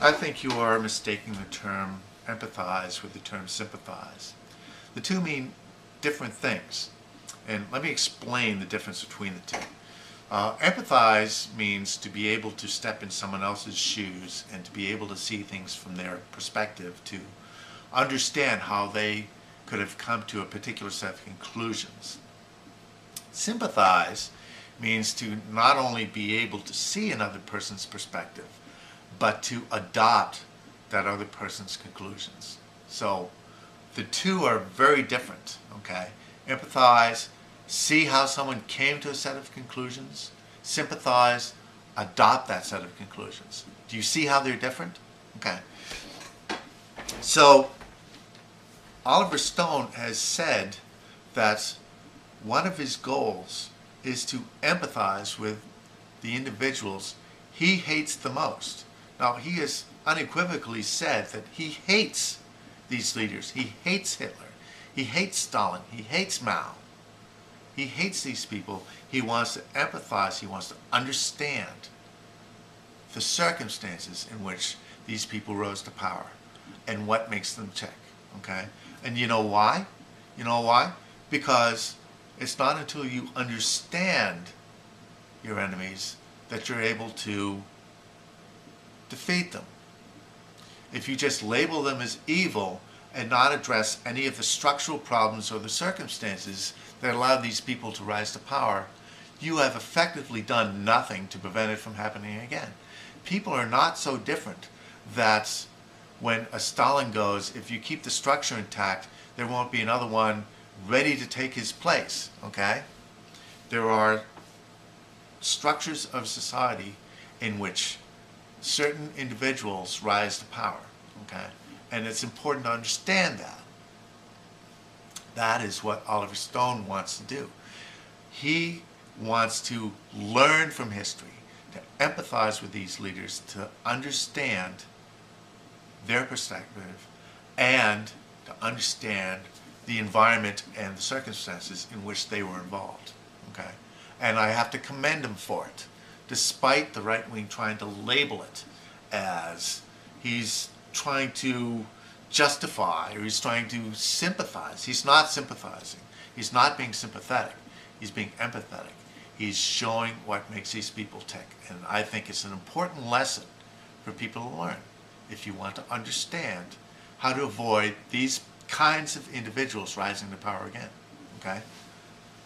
I think you are mistaking the term empathize with the term sympathize. The two mean different things, and let me explain the difference between the two. Empathize means to be able to step in someone else's shoes and to be able to see things from their perspective, to understand how they could have come to a particular set of conclusions. Sympathize means to not only be able to see another person's perspective, but to adopt that other person's conclusions. So the two are very different, okay? Empathize, see how someone came to a set of conclusions. Sympathize, adopt that set of conclusions. Do you see how they're different? Okay. So Oliver Stone has said that one of his goals is to empathize with the individuals he hates the most. Now, he has unequivocally said that he hates these leaders. He hates Hitler. He hates Stalin. He hates Mao. He hates these people. He wants to empathize. He wants to understand the circumstances in which these people rose to power and what makes them tick. Okay? And you know why? You know why? Because it's not until you understand your enemies that you're able to defeat them. If you just label them as evil and not address any of the structural problems or the circumstances that allow these people to rise to power, you have effectively done nothing to prevent it from happening again. People are not so different that when a Stalin goes, if you keep the structure intact, there won't be another one ready to take his place, okay? There are structures of society in which certain individuals rise to power, okay? And it's important to understand that. That is what Oliver Stone wants to do. He wants to learn from history, to empathize with these leaders, to understand their perspective, and to understand the environment and the circumstances in which they were involved, okay? And I have to commend him for it, despite the right wing trying to label it as he's trying to justify or he's trying to sympathize. He's not sympathizing. He's not being sympathetic. He's being empathetic. He's showing what makes these people tick. And I think it's an important lesson for people to learn if you want to understand how to avoid these kinds of individuals rising to power again. Okay?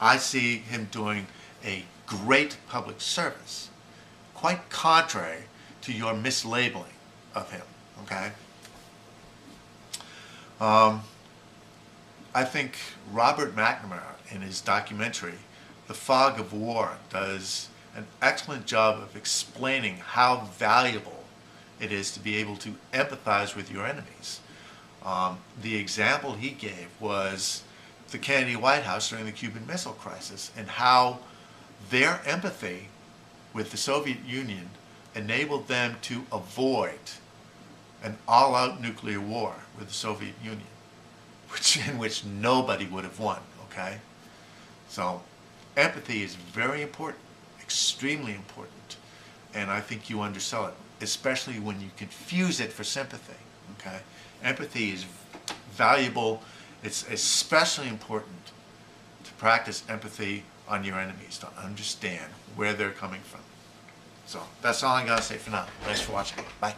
I see him doing a great public service, quite contrary to your mislabeling of him. Okay? I think Robert McNamara, in his documentary The Fog of War, does an excellent job of explaining how valuable it is to be able to empathize with your enemies. The example he gave was the Kennedy White House during the Cuban Missile Crisis, and how their empathy with the Soviet Union enabled them to avoid an all-out nuclear war with the Soviet Union, in which nobody would have won, okay? So empathy is very important, extremely important, and I think you undersell it, especially when you confuse it for sympathy, okay? Empathy is valuable. It's especially important to practice empathy on your enemies, to understand where they're coming from. So that's all I'm going to say for now. Thanks for watching. Bye.